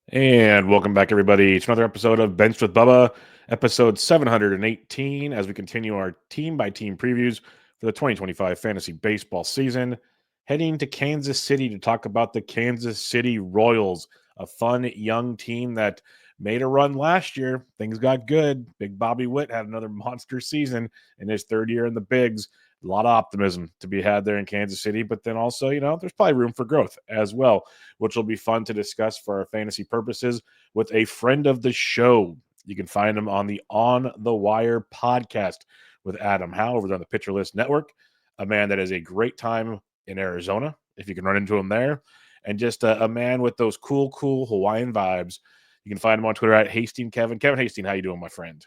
And welcome back, everybody, to another episode of Benched with Bubba, episode 718, as we continue our team by team previews for the 2025 fantasy baseball season. Heading to Kansas City to talk about the Kansas City Royals, a fun young team that made a run last year. Things got good. Big Bobby Witt had another monster season in his third year in the Bigs. A lot of optimism to be had there in Kansas City, but then also, there's probably room for growth as well, which will be fun to discuss for our fantasy purposes with a friend of the show. You can find him on the On the Wire podcast with Adam Howe over on the Pitcher List Network, a man that is a great time in Arizona, if you can run into him there, and just a man with those cool Hawaiian vibes. You can find him on Twitter at Hasting Kevin. Kevin Hasting, how you doing, my friend?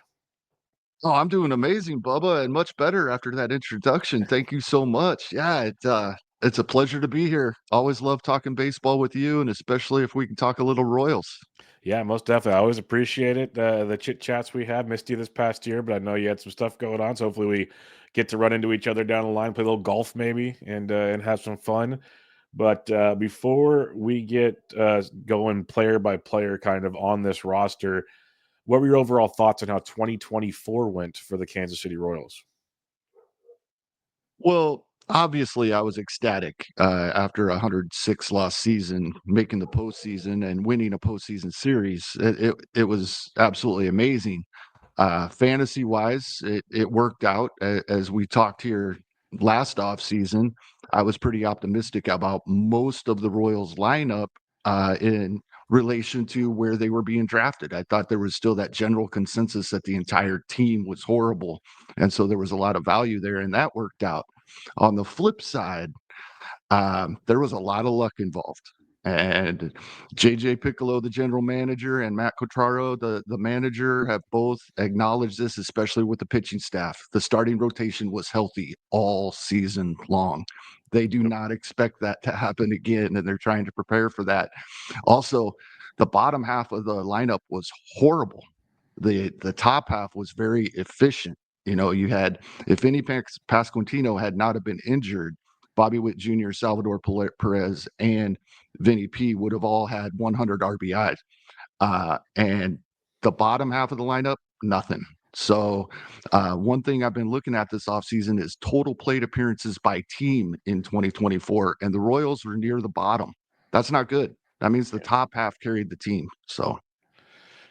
Oh, I'm doing amazing, Bubba, and much better after that introduction. Thank you so much. It's a pleasure to be here. Always love talking baseball with you, and especially if we can talk a little Royals. Yeah, most definitely. I always appreciate it. The chit chats we had. Missed you this past year, but I know you had some stuff going on. So hopefully we get to run into each other down the line, play a little golf maybe, and have some fun. But before we get going player by player, kind of on this roster, what were your overall thoughts on how 2024 went for the Kansas City Royals? Well, obviously, I was ecstatic after a 106 loss season, making the postseason and winning a postseason series. It was absolutely amazing. Fantasy wise, it worked out as we talked here last off season. I was pretty optimistic about most of the Royals lineup in relation to where they were being drafted. I thought there was still that general consensus that the entire team was horrible, and so there was a lot of value there, and that worked out. On the flip side, there was a lot of luck involved. And JJ Piccolo, the general manager, and Matt Quatraro, the manager, have both acknowledged this, especially with the pitching staff. The starting rotation was healthy all season long. They do Yep. not expect that to happen again, and they're trying to prepare for that. Also, the bottom half of the lineup was horrible. The top half was very efficient. You know, you had if any Pasquantino had not have been injured, Bobby Witt Jr., Salvador Perez, and Vinny P would have all had 100 RBIs. And the bottom half of the lineup, nothing. So, one thing I've been looking at this offseason is total plate appearances by team in 2024, and the Royals were near the bottom. That's not good. That means the top half carried the team. So,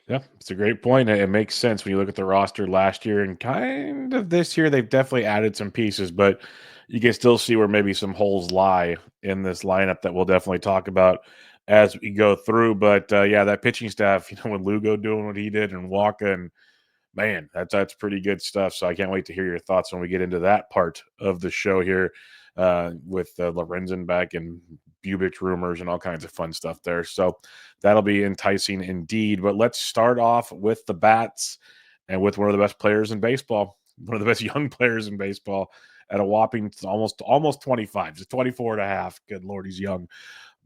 Yeah, it's a great point. It makes sense when you look at the roster last year and kind of this year. They've definitely added some pieces, but you can still see where maybe some holes lie in this lineup that we'll definitely talk about as we go through. But yeah, that pitching staff, with Lugo doing what he did and Walker, and man, that's pretty good stuff. So I can't wait to hear your thoughts when we get into that part of the show here with Lorenzen back and Bubich rumors and all kinds of fun stuff there. So that'll be enticing indeed. But let's start off with the bats and with one of the best players in baseball, one of the best young players in baseball at a whopping almost 25, just 24 and a half. Good Lord, he's young.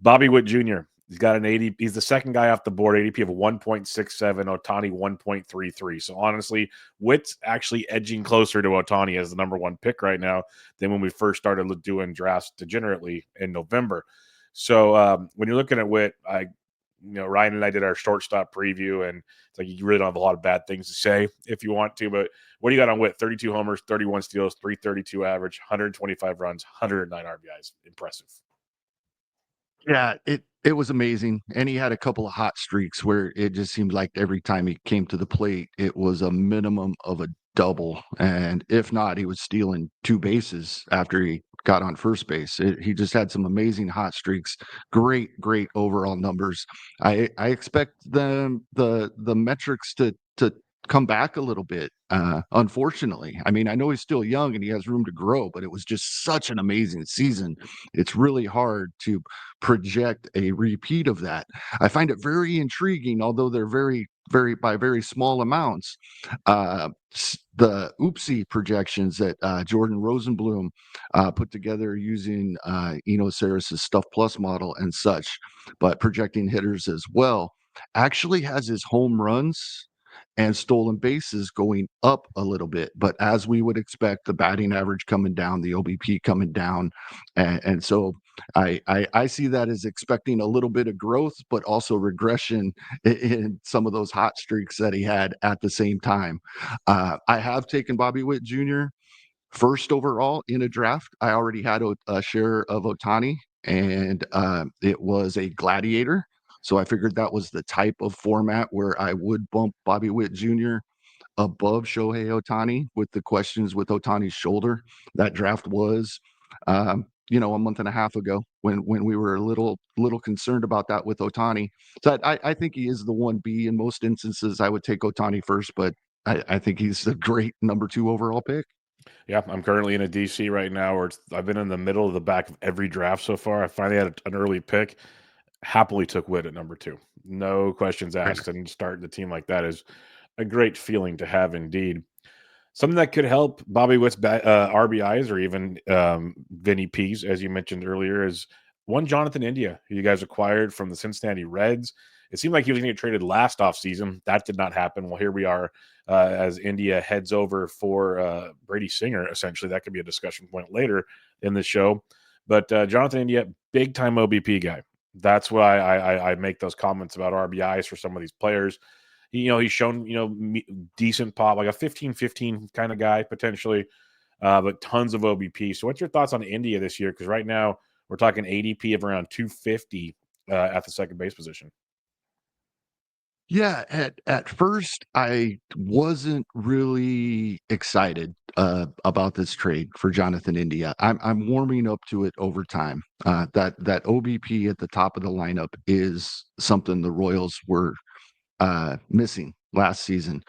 Bobby Witt Jr. He's got an 80. He's the second guy off the board, ADP of 1.67, Otani 1.33. So honestly, Witt's actually edging closer to Otani as the number one pick right now than when we first started doing drafts degenerately in November. So when you're looking at Witt, Ryan and I did our shortstop preview, and it's like you really don't have a lot of bad things to say if you want to. But what do you got on Witt? 32 homers, 31 steals, 332 average, 125 runs, 109 RBIs. Impressive. yeah, it was amazing, and he had a couple of hot streaks where it just seemed like every time he came to the plate, it was a minimum of a double, and if not, he was stealing 2 bases after he got on first base. He just had some amazing hot streaks, great overall numbers. I expect the metrics to come back a little bit, unfortunately. I mean, I know he's still young and he has room to grow, but it was just such an amazing season. It's really hard to project a repeat of that. I find it very intriguing, although they're very small amounts. The oopsie projections that Jordan Rosenblum put together using Eno Sarris's Stuff Plus model and such, but projecting hitters as well, actually has his home runs and stolen bases going up a little bit. But as we would expect, the batting average coming down, the OBP coming down, and so I see that as expecting a little bit of growth, but also regression in some of those hot streaks that he had at the same time. I have taken Bobby Witt Jr. first overall in a draft. I already had a share of Otani, and it was a gladiator. So I figured that was the type of format where I would bump Bobby Witt Jr. above Shohei Otani with the questions with Otani's shoulder. That draft was, a month and a half ago when we were a little concerned about that with Otani. So I think he is the 1B in most instances. I would take Otani first, but I think he's a great number 2 overall pick. Yeah, I'm currently in a DC right now where I've been in the middle of the back of every draft so far. I finally had an early pick. Happily took Witt at number 2. No questions asked, and starting the team like that is a great feeling to have indeed. Something that could help Bobby Witt's RBIs or even Vinny P's, as you mentioned earlier, is one Jonathan India, who you guys acquired from the Cincinnati Reds. It seemed like he was going to get traded last offseason. That did not happen. Well, here we are as India heads over for Brady Singer, essentially. That could be a discussion point later in the show. But Jonathan India, big-time OBP guy. That's why I make those comments about RBIs for some of these players. He's shown, decent pop, like a 15-15 kind of guy potentially, but tons of OBP. So what's your thoughts on India this year? Because right now we're talking ADP of around 250 at the second base position. Yeah, at first I wasn't really excited about this trade for Jonathan India. I'm warming up to it over time. That OBP at the top of the lineup is something the Royals were missing last season.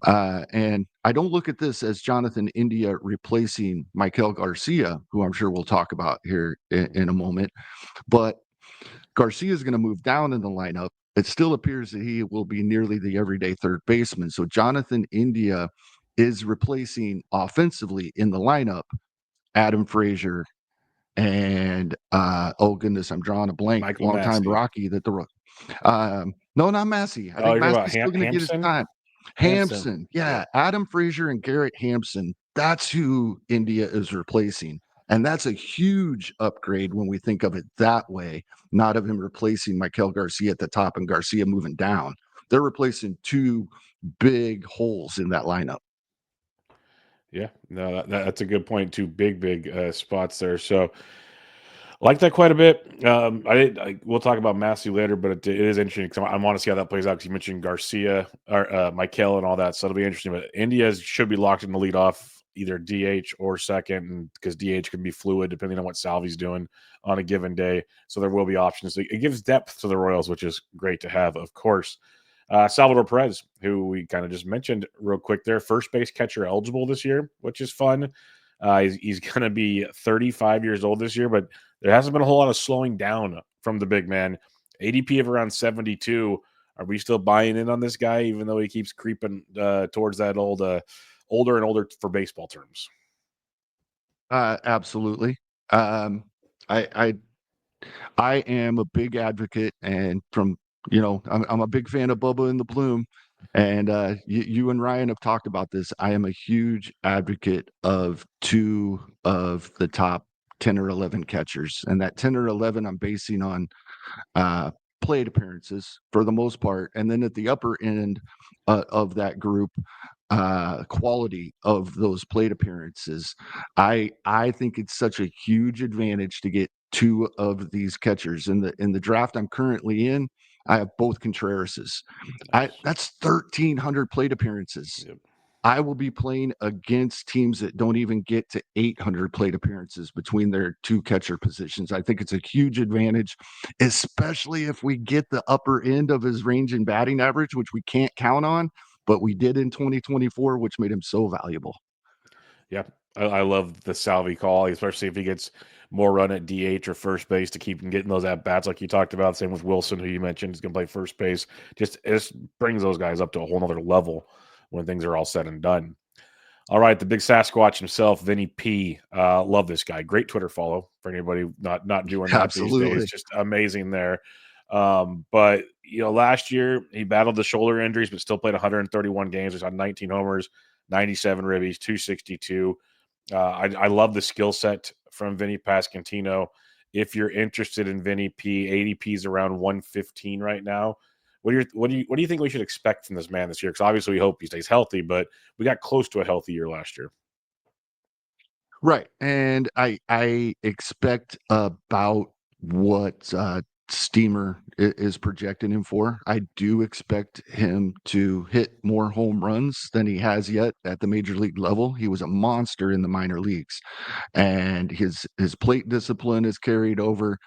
And I don't look at this as Jonathan India replacing Michael Garcia, who I'm sure we'll talk about here in a moment, but Garcia is going to move down in the lineup. It still appears that he will be nearly the everyday third baseman. So Jonathan India is replacing offensively in the lineup Adam Frazier and oh goodness, I'm drawing a blank. Michael Longtime Massey. Rocky that the no, not Massey. I Oh, think you're talking about Massey's still going to get his Hampson? time. Hampson. Hampson, Yeah. yeah, Adam Frazier and Garrett Hampson. That's who India is replacing. And that's a huge upgrade when we think of it that way, not of him replacing Michael Garcia at the top and Garcia moving down. They're replacing two big holes in that lineup. Yeah. No, that's a good point. Two big spots there. So like that quite a bit. We'll talk about Massey later, but it is interesting because I want to see how that plays out. Because you mentioned Garcia or Michael and all that, so it'll be interesting. But India should be locked in the lead off either DH or second, because DH can be fluid depending on what Salvi's doing on a given day. So there will be options. It gives depth to the Royals, which is great to have, of course. Salvador Perez, who we kind of just mentioned real quick there, first base catcher eligible this year, which is fun. He's going to be 35 years old this year, but there hasn't been a whole lot of slowing down from the big man. ADP of around 72. Are we still buying in on this guy, even though he keeps creeping towards that older and older for baseball terms? Absolutely. Um, I I am a big advocate, and I'm a big fan of Bubba and the Bloom, and you and Ryan have talked about this. I am a huge advocate of two of the top 10 or 11 catchers, and that 10 or 11 I'm basing on uh, plate appearances for the most part, and then at the upper end of that group, quality of those plate appearances. I think it's such a huge advantage to get two of these catchers in the draft I'm currently in. I have both Contrerases. I Nice. That's 1,300 plate appearances. Yep. I will be playing against teams that don't even get to 800 plate appearances between their two catcher positions. I think it's a huge advantage, especially if we get the upper end of his range and batting average, which we can't count on, but we did in 2024, which made him so valuable. Yeah, I love the Salvi call, especially if he gets more run at DH or first base to keep him getting those at bats, like you talked about. Same with Wilson, who you mentioned is going to play first base. It just brings those guys up to a whole nother level when things are all said and done. All right, the big Sasquatch himself, Vinny P. Love this guy. Great Twitter follow for anybody not doing that these days. Absolutely. Just amazing there. But last year he battled the shoulder injuries, but still played 131 games. He's on 19 homers, 97 ribbies, 262. I love the skill set from Vinny Pasquantino. If you're interested in Vinny P, ADP is around 115 right now. What do you think we should expect from this man this year? Because obviously we hope he stays healthy, but we got close to a healthy year last year. Right, and I expect about what Steamer is projecting him for. I do expect him to hit more home runs than he has yet at the major league level. He was a monster in the minor leagues, and his plate discipline is carried over.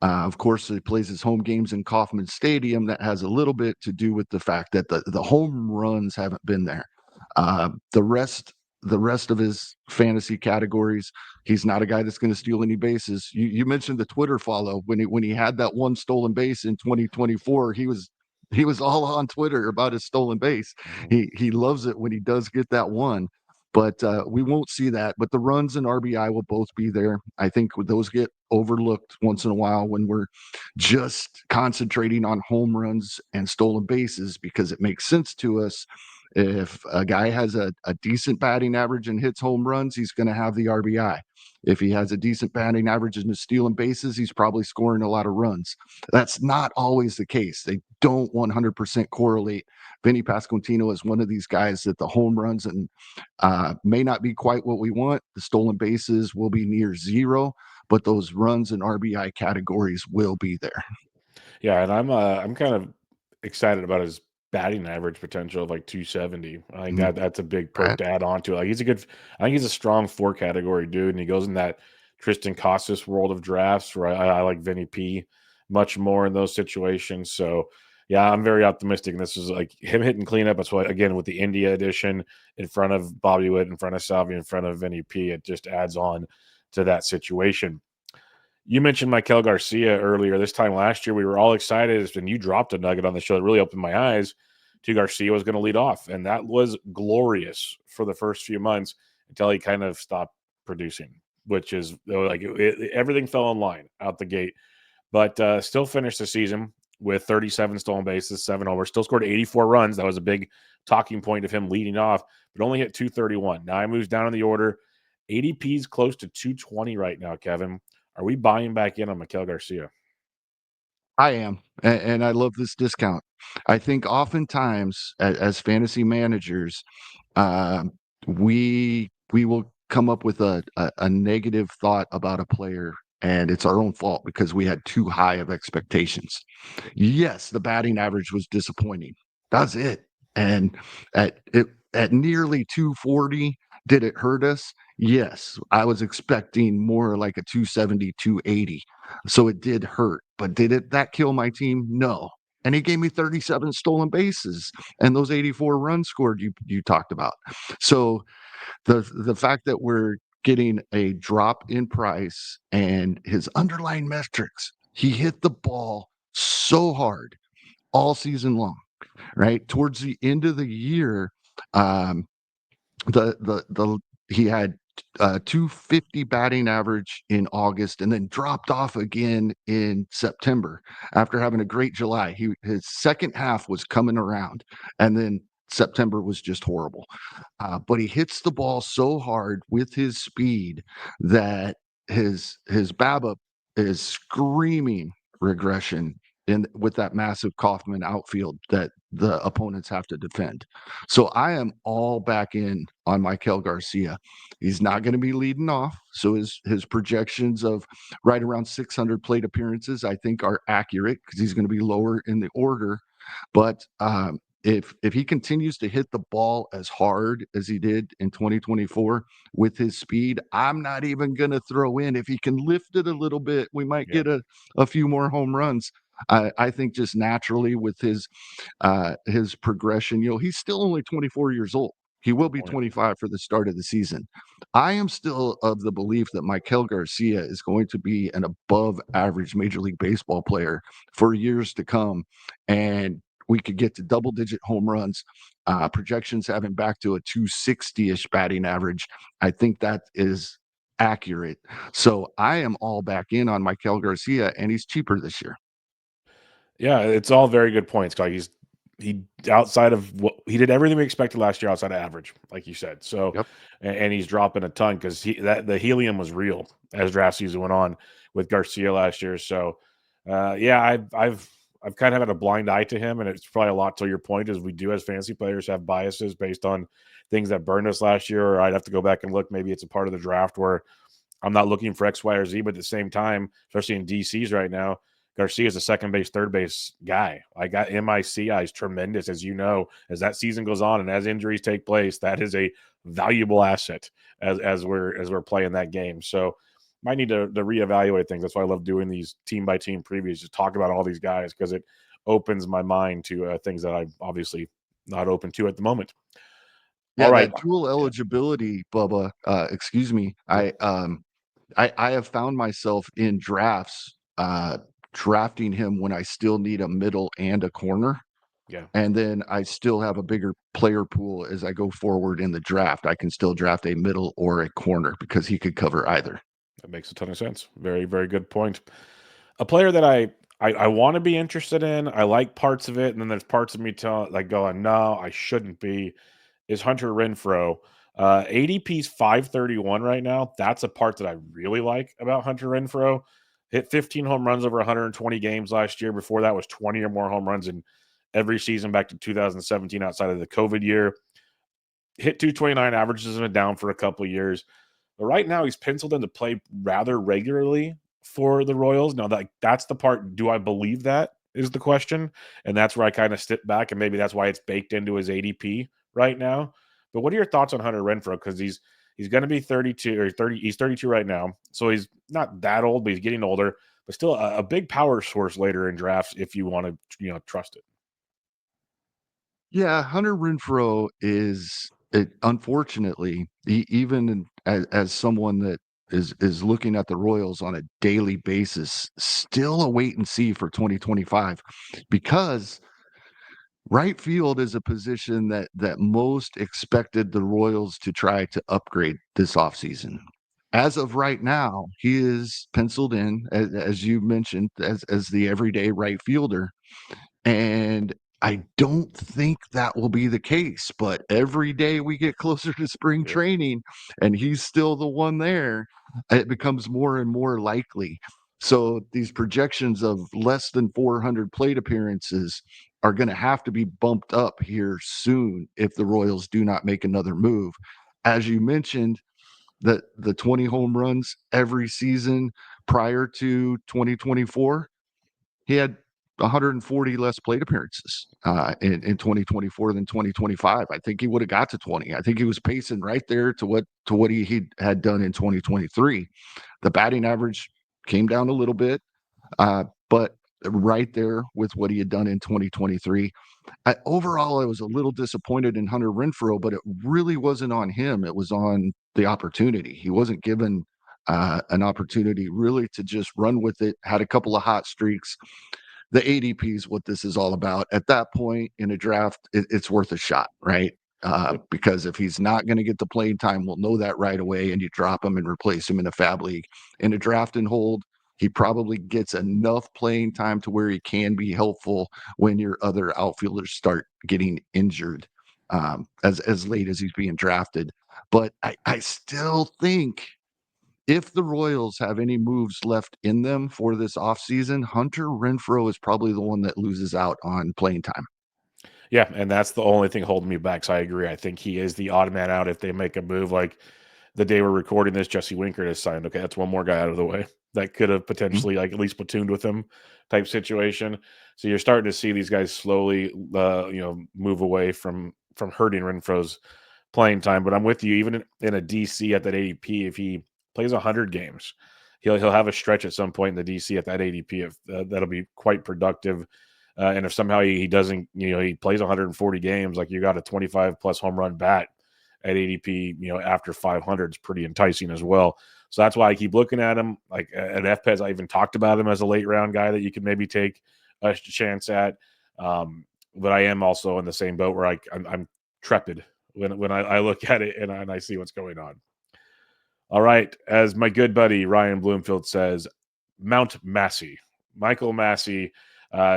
Of course, he plays his home games in Kauffman Stadium. That has a little bit to do with the fact that the home runs haven't been there. The rest of his fantasy categories, he's not a guy that's going to steal any bases. You mentioned the Twitter follow when he had that one stolen base in 2024. He was all on Twitter about his stolen base. Mhm. He loves it when he does get that one. But we won't see that. But the runs and RBI will both be there. I think those get overlooked once in a while when we're just concentrating on home runs and stolen bases because it makes sense to us. If a guy has a decent batting average and hits home runs, he's going to have the RBI. If he has a decent batting average and is stealing bases, he's probably scoring a lot of runs. That's not always the case. They don't 100% correlate. Vinny Pasquantino is one of these guys that the home runs and may not be quite what we want. The stolen bases will be near zero, but those runs and RBI categories will be there. Yeah, and I'm kind of excited about his batting average potential of like 270. I think Mm, that's a big perk right. to add on to it. Like I think he's a strong four category dude, and he goes in that Tristan Casas world of drafts where I like Vinny P much more in those situations. So yeah, I'm very optimistic. And this is like him hitting cleanup. That's what again with the India edition in front of Bobby Witt, in front of Salvi, in front of Vinny P, it just adds on to that situation. You mentioned Michael Garcia earlier. This time last year, we were all excited, and you dropped a nugget on the show that really opened my eyes to Garcia was going to lead off, and that was glorious for the first few months until he kind of stopped producing, which is like everything fell in line out the gate. But still finished the season with 37 stolen bases, 7 homers, still scored 84 runs. That was a big talking point of him leading off, but only hit 231. Now he moves down in the order. ADP is close to 220 right now, Kevin. Are we buying back in on Mikel Garcia? I am, and I love this discount. I think oftentimes as fantasy managers, um, we will come up with a negative thought about a player, and it's our own fault because we had too high of expectations. Yes, the batting average was disappointing. That's it. And at nearly 240, did it hurt us? Yes. I was expecting more like a 270, 280. So it did hurt. But did it that kill my team? No. And he gave me 37 stolen bases and those 84 runs scored you talked about. So the fact that we're getting a drop in price and his underlying metrics, he hit the ball so hard all season long, right? Towards the end of the year, um, the he had 250 batting average in August and then dropped off again in September after having a great July. His second half was coming around, and then September was just horrible. But he hits the ball so hard with his speed that his BABIP is screaming regression in with that massive Kaufman outfield that the opponents have to defend. So I am all back in on Michael Garcia. He's not going to be leading off, so his projections of right around 600 plate appearances I think are accurate because he's going to be lower in the order. But if he continues to hit the ball as hard as he did in 2024 with his speed, I'm not even going to throw in if he can lift it a little bit. We might Yeah, get a few more home runs. I think just naturally with his progression. He's still only 24 years old. He will good be point. 25 for the start of the season. I am still of the belief that Michael Garcia is going to be an above average Major League Baseball player for years to come. And we could get to double digit home runs. Projections have him back to a 260 ish batting average. I think that is accurate. So I am all back in on Michael Garcia, and he's cheaper this year. Yeah, it's all very good points. Like he outside of what he did everything we expected last year outside of average, like you said. So, Yep. and he's dropping a ton because that the helium was real as draft season went on with Garcia last year. So, yeah, I've kind of had a blind eye to him, and it's probably a lot to your point is we do as fantasy players have biases based on things that burned us last year, or I'd have to go back and look. Maybe it's a part of the draft where I'm not looking for X, Y, or Z, but at the same time, especially in DCs right now, Garcia is a second base, third base guy. I got MICI is tremendous, as you know, as that season goes on and as injuries take place, that is a valuable asset as we're playing that game. So might need to reevaluate things. That's why I love doing these team by team previews, just talk about all these guys because it opens my mind to things that I'm obviously not open to at the moment. All Yeah, right. that dual Yeah. eligibility, Bubba, excuse me. Yeah. I have found myself in drafts, drafting him when I still need a middle and a corner, Yeah. and then I still have a bigger player pool as I go forward in the draft. I can still draft a middle or a corner because he could cover either. That makes a ton of sense. Very, very good point. A player that I want to be interested in. I like parts of it, and then there's parts of me like going, no, I shouldn't be. Is Hunter Renfro. ADP's 531 right now. That's a part that I really like about Hunter Renfro. Hit 15 home runs over 120 games last year. Before that was 20 or more home runs in every season back to 2017 outside of the COVID year. Hit 229 averages has been down for a couple of years. But right now, he's penciled in to play rather regularly for the Royals. Now, that's the part. Do I believe that is the question, and that's where I kind of step back, and maybe that's why it's baked into his ADP right now. But what are your thoughts on Hunter Renfro? Because he's going to be 32 or 30. He's 32 right now, so he's not that old, but he's getting older. But still, a big power source later in drafts if you want to, trust it. Yeah, Hunter Renfro is unfortunately, even as someone that is looking at the Royals on a daily basis, still a wait and see for 2025 because right field is a position that most expected the Royals to try to upgrade this offseason. As of right now, he is penciled in, as you mentioned, as the everyday right fielder. And I don't think that will be the case, but every day we get closer to spring Yep. training and he's still the one there, it becomes more and more likely. So these projections of less than 400 plate appearances are going to have to be bumped up here soon if the Royals do not make another move. As you mentioned, the 20 home runs every season prior to 2024, he had 140 less plate appearances in 2024 than 2025. I think he would have got to 20. I think he was pacing right there to what he had done in 2023. The batting average came down a little bit, but right there with what he had done in 2023. Overall, I was a little disappointed in Hunter Renfro, but it really wasn't on him. It was on the opportunity. He wasn't given an opportunity really to just run with it. Had a couple of hot streaks. The ADP is what this is all about. At that point in a draft, it's worth a shot, right? Yep. Because if he's not going to get the playing time, we'll know that right away, and you drop him and replace him in a fab league. In a draft and hold, he probably gets enough playing time to where he can be helpful when your other outfielders start getting injured as late as he's being drafted. But I still think if the Royals have any moves left in them for this offseason, Hunter Renfro is probably the one that loses out on playing time. Yeah, and that's the only thing holding me back. So I agree. I think he is the odd man out if they make a move like the day we're recording this. Jesse Winker has signed. Okay, that's one more guy out of the way that could have Mhm. potentially like at least platooned with him type situation. So you're starting to see these guys slowly, move away from hurting Renfro's playing time. But I'm with you. Even in a DC at that ADP, if he plays 100 games, he'll have a stretch at some point in the DC at that ADP. If that'll be quite productive. And if somehow he doesn't, he plays 140 games, like you got a 25 plus home run bat at ADP, after 500 is pretty enticing as well. So that's why I keep looking at him. Like at FPES, I even talked about him as a late round guy that you could maybe take a chance at. But I am also in the same boat where I'm trepid when I look at it and I see what's going on. All right, as my good buddy Ryan Bloomfield says, Mount Massey, Michael Massey.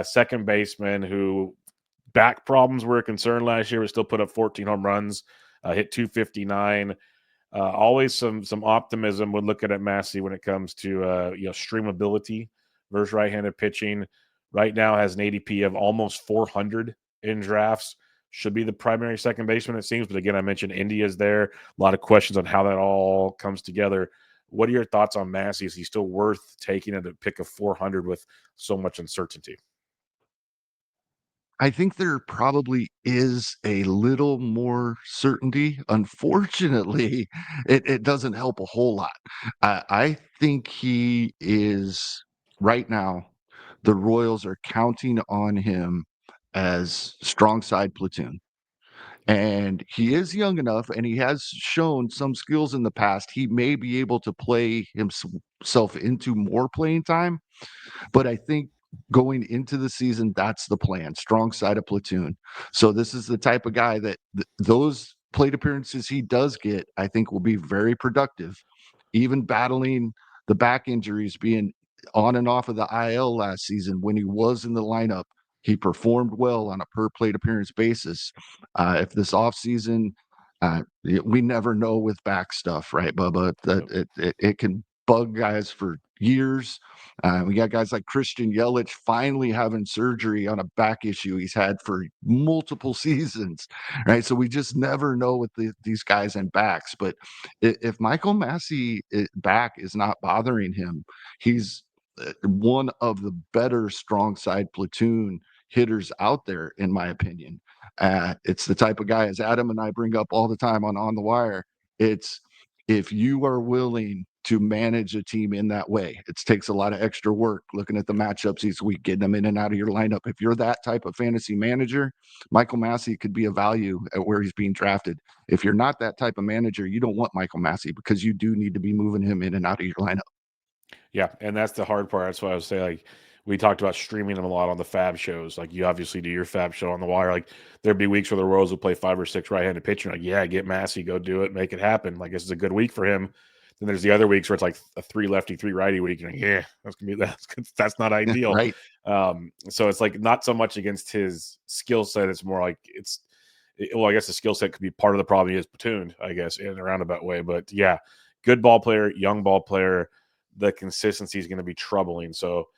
Second baseman who back problems were a concern last year, but still put up 14 home runs, hit 259. Always some optimism when looking at Massey when it comes to streamability versus right-handed pitching. Right now has an ADP of almost 400 in drafts. Should be the primary second baseman, it seems. But again, I mentioned India's there. A lot of questions on how that all comes together. What are your thoughts on Massey? Is he still worth taking at a pick of 400 with so much uncertainty? I think there probably is a little more certainty. Unfortunately, it doesn't help a whole lot. I think he is right now, the Royals are counting on him as strong side platoon. And he is young enough and he has shown some skills in the past. He may be able to play himself into more playing time, but I think going into the season, that's the plan. Strong side of platoon. So this is the type of guy that those plate appearances he does get, I think will be very productive. Even battling the back injuries, being on and off of the IL last season when he was in the lineup, he performed well on a per plate appearance basis. If this offseason, we never know with back stuff, right, Bubba? That Yep. it can bug guys for years. We got guys like Christian Yelich finally having surgery on a back issue he's had for multiple seasons, right? So we just never know with these guys and backs. But if Michael Massey back is not bothering him, he's one of the better strong side platoon hitters out there, in my opinion. It's the type of guy, as Adam and I bring up all the time on the wire. It's if you are willing to manage a team in that way, it takes a lot of extra work looking at the matchups each week, getting them in and out of your lineup. If you're that type of fantasy manager, Michael Massey could be a value at where he's being drafted. If you're not that type of manager, you don't want Michael Massey because you do need to be moving him in and out of your lineup. Yeah, and that's the hard part. That's why I was saying, like, we talked about streaming them a lot on the Fab shows. Like, you obviously do your Fab show on the wire. Like, there'd be weeks where the Royals would play 5 or 6 right-handed pitching. Like, yeah, get Massey, go do it, make it happen. Like, this is a good week for him. Then there's the other weeks where it's like a 3 lefty, 3 righty week. And like, yeah, that's gonna be that's not ideal. Right. So it's like not so much against his skill set. It's more like well, I guess the skill set could be part of the problem. He is platooned, I guess, in a roundabout way. But yeah, good ball player, young ball player. The consistency is going to be troubling. So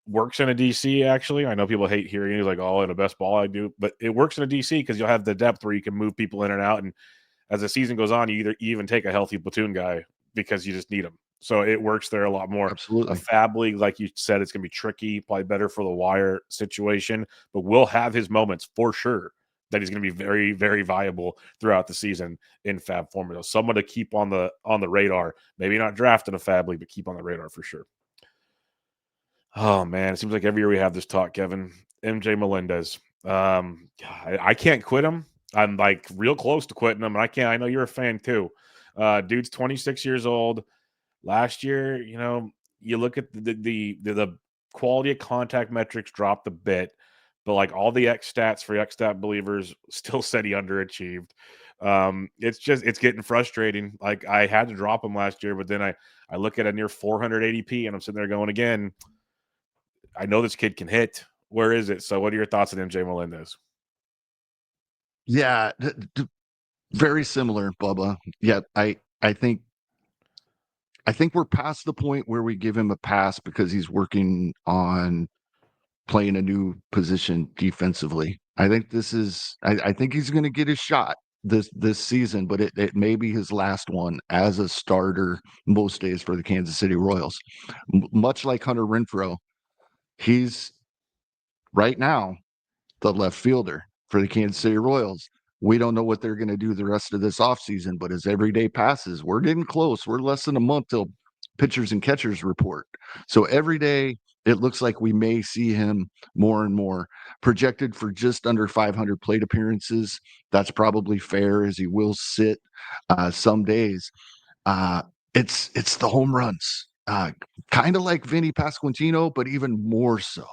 works in a DC actually. I know people hate hearing it like, oh, in a best ball I do, but it works in a DC because you'll have the depth where you can move people in and out. And as the season goes on, you even take a healthy platoon guy because you just need him. So it works there a lot more. A Absolutely. fab league, like you said, it's going to be tricky, probably better for the wire situation, but will have his moments for sure that he's going to be very, very viable throughout the season in fab format. Someone to keep on the radar. Maybe not draft in a fab league, but keep on the radar for sure. Oh man, it seems like every year we have this talk, Kevin. MJ Melendez. I can't quit him. I'm like real close to quitting him, and I can't. I know you're a fan too. Dude's 26 years old. Last year, you look at the quality of contact metrics dropped a bit, but like all the X stats for X stat believers still said he underachieved. It's getting frustrating. Like I had to drop him last year, but then I look at a near 400 ADP and I'm sitting there going again. I know this kid can hit. Where is it? So, what are your thoughts on MJ Melendez? Yeah. Very similar, Bubba. Yeah, I think we're past the point where we give him a pass because he's working on playing a new position defensively. I think he's going to get his shot this season, but it may be his last one as a starter most days for the Kansas City Royals. Much like Hunter Renfroe, he's right now the left fielder for the Kansas City Royals. We don't know what they're going to do the rest of this offseason, but as every day passes, we're getting close. We're less than a month till pitchers and catchers report. So every day, it looks like we may see him more and more. Projected for just under 500 plate appearances. That's probably fair, as he will sit some days. Uh, it's the home runs, kind of like Vinny Pasquantino, but even more so.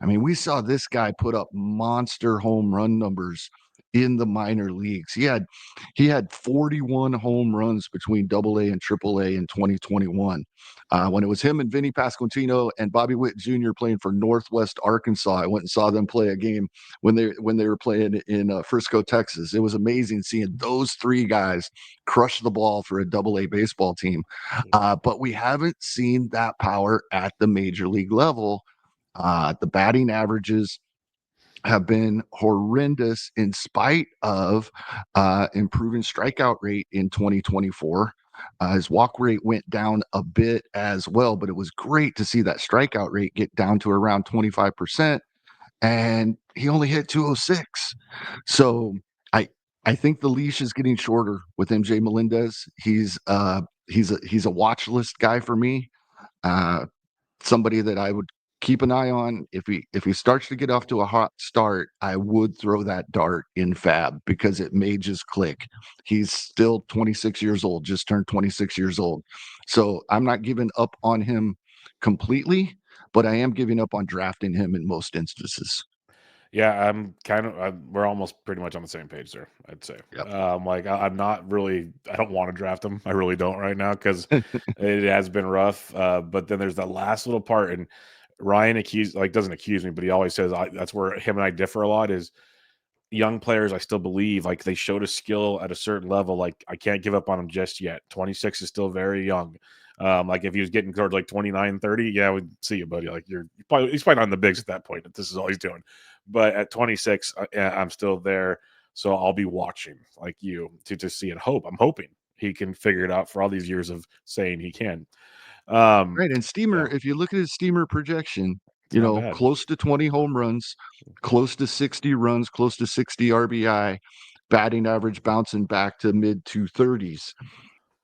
I mean, we saw this guy put up monster home run numbers in the minor leagues. He had 41 home runs between Double A and Triple A in 2021. When it was him and Vinny Pasquantino and Bobby Witt Jr. playing for Northwest Arkansas, I went and saw them play a game when they were playing in Frisco, Texas. It was amazing seeing those three guys crush the ball for a Double A baseball team. But we haven't seen that power at the major league level. The batting averages have been horrendous in spite of improving strikeout rate in 2024. His walk rate went down a bit as well, but it was great to see that strikeout rate get down to around 25%. And he only hit 206. So I I think the leash is getting shorter with MJ Melendez. He's a watch list guy for me. Uh, Somebody that I would keep an eye on. If he starts to get off to a hot start, I would throw that dart in Fab because it may just click. He's still 26 years old, just turned 26 years old. So I'm not giving up on him completely, but I am giving up on drafting him in most instances. Yeah, we're almost pretty much on the same page there, I'd say. Yep. Like I'm not really, I don't want to draft him. I really don't right now because it has been rough. But then there's that last little part, and Ryan doesn't accuse me, but he always says that's where him and I differ a lot. Is young players, I still believe, like they showed a skill at a certain level. Like I can't give up on him just yet. 26 is still very young. Like if he was getting towards like 29, 30, yeah, we'd see you, buddy. Like he's probably not in the bigs at that point. If this is all he's doing, but at 26, yeah, I'm still there. So I'll be watching like you to see and hope. I'm hoping he can figure it out for all these years of saying he can. Um, Right, and Steamer, yeah, if you look at his Steamer projection, it's not bad. close to 20 home runs, close to 60 runs, close to 60 RBI, batting average bouncing back to mid 230s.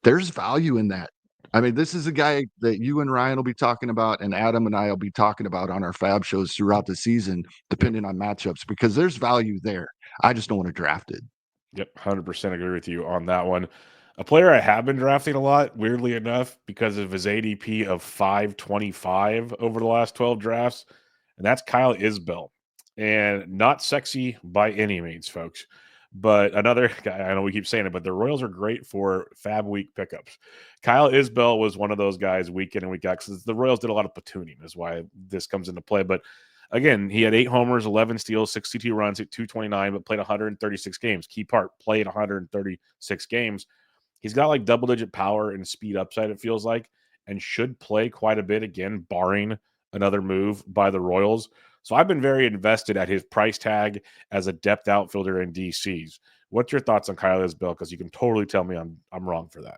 There's value in that. I mean, this is a guy that you and Ryan will be talking about, and Adam and I will be talking about on our Fab shows throughout the season, Yep. depending on matchups, because there's value there. I just don't want to draft it. Yep, 100% agree with you on that one. A player I have been drafting a lot, weirdly enough, because of his ADP of 525 over the last 12 drafts, and that's Kyle Isbell. And not sexy by any means, folks. But another guy, I know we keep saying it, but the Royals are great for Fab Week pickups. Kyle Isbell was one of those guys week in and week out because the Royals did a lot of platooning, is why this comes into play. But again, he had 8 homers, 11 steals, 62 runs at 229, but played 136 games. Key part, played 136 games. He's got like double digit power and speed upside, it feels like, and should play quite a bit again, barring another move by the Royals. So I've been very invested at his price tag as a depth outfielder in DCs. What's your thoughts on Kyle Isbell? Because you can totally tell me I'm wrong for that.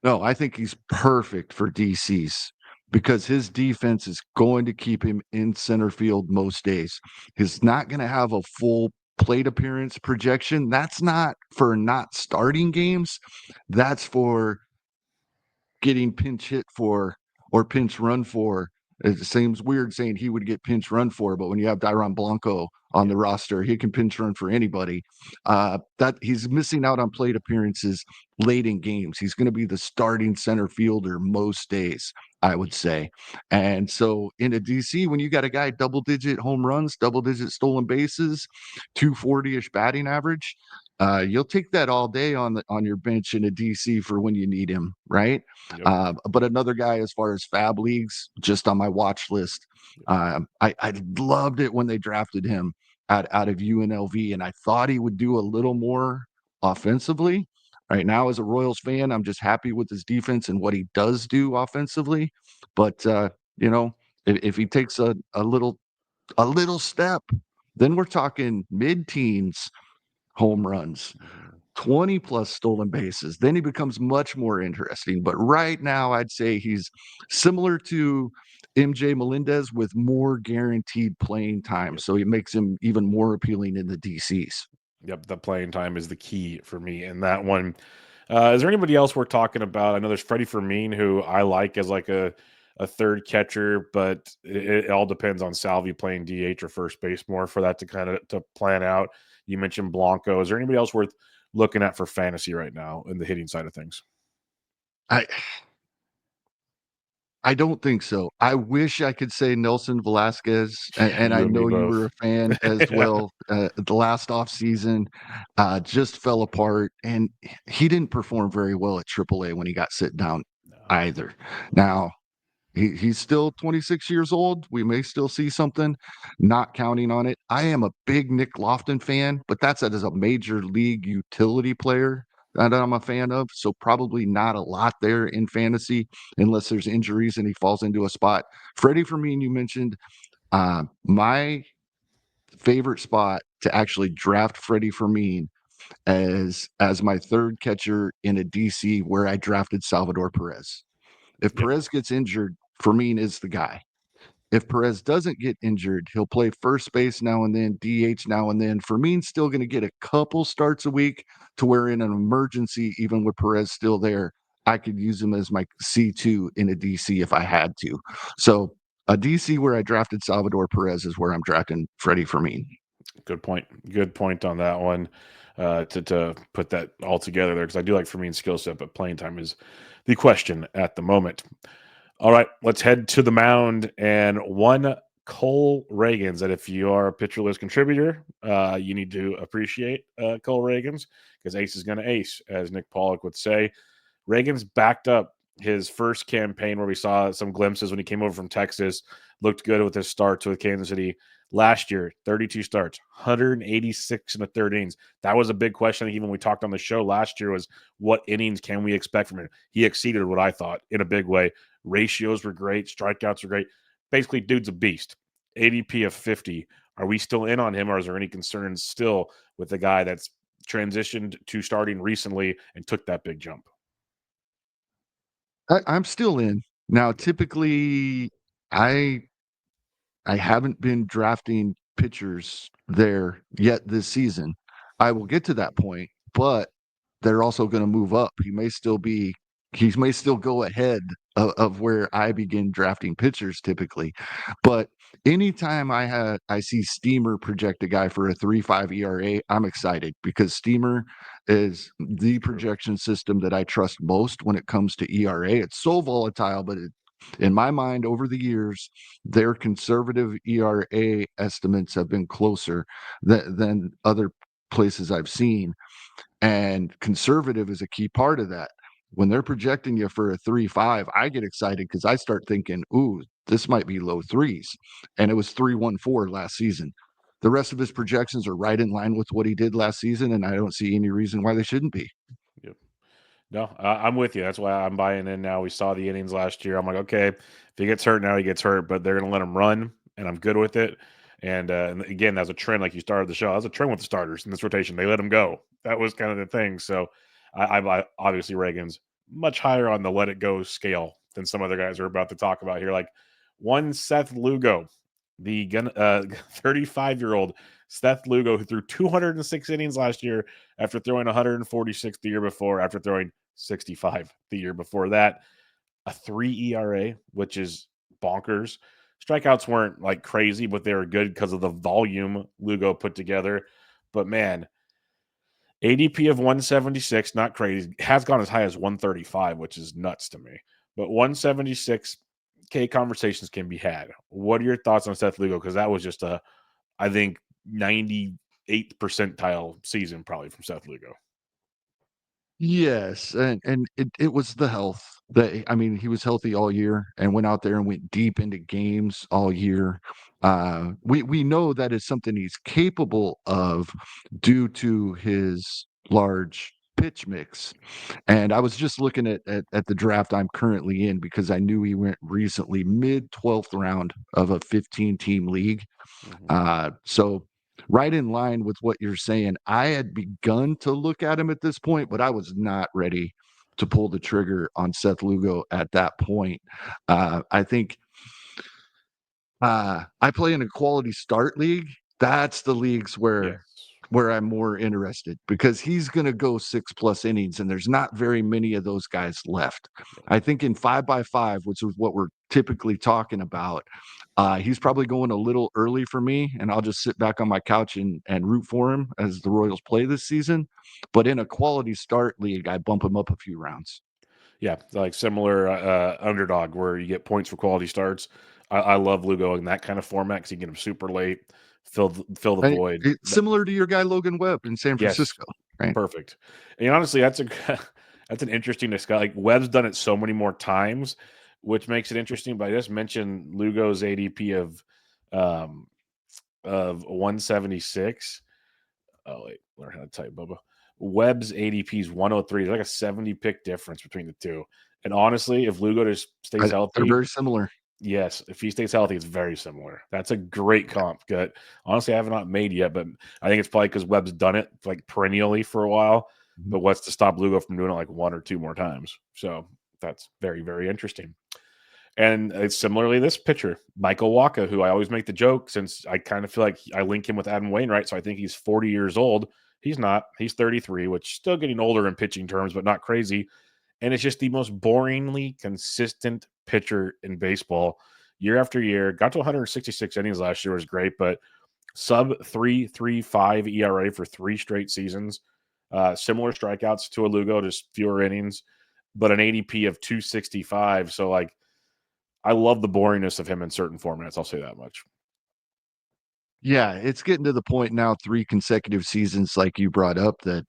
No, I think he's perfect for DCs because his defense is going to keep him in center field most days. He's not going to have a full plate appearance projection. That's not for not starting games. That's for getting pinch hit for or pinch run for. It seems weird saying he would get pinch run for, but when you have Dyron Blanco on Yeah. the roster, he can pinch run for anybody. That he's missing out on plate appearances late in games. He's going to be the starting center fielder most days, I would say. And so in a DC, when you got a guy double digit home runs, double digit stolen bases, 240-ish batting average, you'll take that all day on your bench in a DC for when you need him, right? Yep. But another guy, as far as Fab leagues, just on my watch list. I loved it when they drafted him out of UNLV, and I thought he would do a little more offensively. Right now, as a Royals fan, I'm just happy with his defense and what he does do offensively. But you know, if he takes a little step, then we're talking mid-teens home runs, Mhm. 20 plus stolen bases. Then he becomes much more interesting. But right now, I'd say he's similar to MJ Melendez with more guaranteed playing time. Yep. So it makes him even more appealing in the DCs. Yep. The playing time is the key for me in that one. Is there anybody else we're talking about? I know there's Freddie Fermin, who I like as like a third catcher, but it all depends on Salvi playing DH or first base more for that to kind of to plan out. You mentioned Blanco. Is there anybody else worth looking at for fantasy right now in the hitting side of things? I I don't think so. I wish I could say Nelson Velasquez, and I You and me know you were both. a fan as Yeah. well. The last offseason just fell apart, and he didn't perform very well at AAA when he got sit down No. either. Now, he's still 26 years old. We may still see something, not counting on it. I am a big Nick Lofton fan, but that's as a major league utility player that I'm a fan of. So probably not a lot there in fantasy unless there's injuries and he falls into a spot. Freddie Fermin, you mentioned my favorite spot to actually draft Freddie Fermin as my third catcher in a DC where I drafted Salvador Perez. If Yep. Perez gets injured, Fermin is the guy. If Perez doesn't get injured, he'll play first base now and then, DH now and then. Fermin's still going to get a couple starts a week to where in an emergency, even with Perez still there, I could use him as my C2 in a DC if I had to. So a DC where I drafted Salvador Perez is where I'm drafting Freddie Fermin. Good point. Good point on that one. To put that all together there, because I do like Fermin's skill set, but playing time is the question at the moment. All right, let's head to the mound and one Cole Reagans. That if you are a pitcher list contributor, you need to appreciate Cole Reagans because Ace is going to ace, as Nick Pollock would say. Reagan's backed up his first campaign where we saw some glimpses when he came over from Texas, looked good with his starts with Kansas City. Last year, 32 starts, 186 in the third innings. That was a big question. Even when we talked on the show last year was what innings can we expect from him? He exceeded what I thought in a big way. Ratios were great. Strikeouts were great. Basically, dude's a beast. ADP of 50. Are we still in on him, or is there any concerns still with the guy that's transitioned to starting recently and took that big jump? I'm still in. Now, typically, I I haven't been drafting pitchers there yet this season. I will get to that point, but they're also going to move up. He may still go ahead of where I begin drafting pitchers typically. But anytime I see Steamer project a guy for a 3.5 ERA, I'm excited because Steamer is the projection system that I trust most when it comes to ERA. It's so volatile, but in my mind, over the years, their conservative ERA estimates have been closer than other places I've seen. And conservative is a key part of that. When they're projecting you for a 3.5, I get excited because I start thinking, ooh, this might be low threes. And it was 3.14 last season. The rest of his projections are right in line with what he did last season, and I don't see any reason why they shouldn't be. Yep. No, I'm with you. That's why I'm buying in now. We saw the innings last year. I'm like, okay, if he gets hurt now, he gets hurt, but they're going to let him run, and I'm good with it. And again, that's a trend. Like you started the show, that's a trend with the starters in this rotation. They let him go. That was kind of the thing. So I obviously Reagan's much higher on the let it go scale than some other guys are about to talk about here. Like one Seth Lugo, the 35-year-old Seth Lugo, who threw 206 innings last year after throwing 146 the year before, after throwing 65 the year before that. A 3 ERA, which is bonkers. Strikeouts weren't like crazy, but they were good because of the volume Lugo put together. But man, ADP of 176, not crazy, has gone as high as 135, which is nuts to me. But 176 K conversations can be had. What are your thoughts on Seth Lugo? Because that was just I think, 98th percentile season probably from Seth Lugo. Yes, and it was the health that I mean, he was healthy all year and went out there and went deep into games all year. We know that is something he's capable of due to his large pitch mix. And I was just looking at the draft I'm currently in because I knew he went recently mid 12th round of a 15 team league. Mhm. So right in line with what you're saying. I had begun to look at him at this point, but I was not ready to pull the trigger on Seth Lugo at that point. I think I play in a quality start league. That's the leagues Yes. where I'm more interested because he's going to go 6+ innings, and there's not very many of those guys left. Yeah. I think in 5x5, which is what we're typically talking about, he's probably going a little early for me, and I'll just sit back on my couch and root for him as the Royals play this season. But in a quality start league, I bump him up a few rounds. Yeah, like similar underdog where you get points for quality starts. I love Lugo in that kind of format because you get him super late, fill the And void. it's similar to your guy Logan Webb in San Yes, Francisco, right? perfect. And honestly, that's a that's an interesting discussion. Like Webb's done it so many more times, which makes it interesting. But I just mentioned Lugo's ADP um of 176. Oh wait, learn how to type, Bubba. Webb's ADP is 103. There's like a 70 pick difference between the two. And honestly, if Lugo just stays They're healthy, very similar. yes, if he stays healthy, it's very similar. That's a great comp. Good. Honestly, I have not made yet, but I think it's probably because Webb's done it like perennially for a while. Mhm. But what's to stop Lugo from doing it like one or two more times? So that's very, very interesting. And it's similarly this pitcher, Michael Waka, who I always make the joke since I kind of feel like I link him with Adam Wainwright. So I think he's 40 years old. He's not. He's 33, which still getting older in pitching terms, but not crazy. And it's just the most boringly consistent pitcher in baseball year after year. Got to 166 innings last year, was great, but sub 3.35 ERA for three straight seasons. Similar strikeouts to a Lugo, just fewer innings, but an ADP of 265. So like I love the boringness of him in certain formats. I'll say that much. Yeah, it's getting to the point now, 3 consecutive seasons like you brought up that,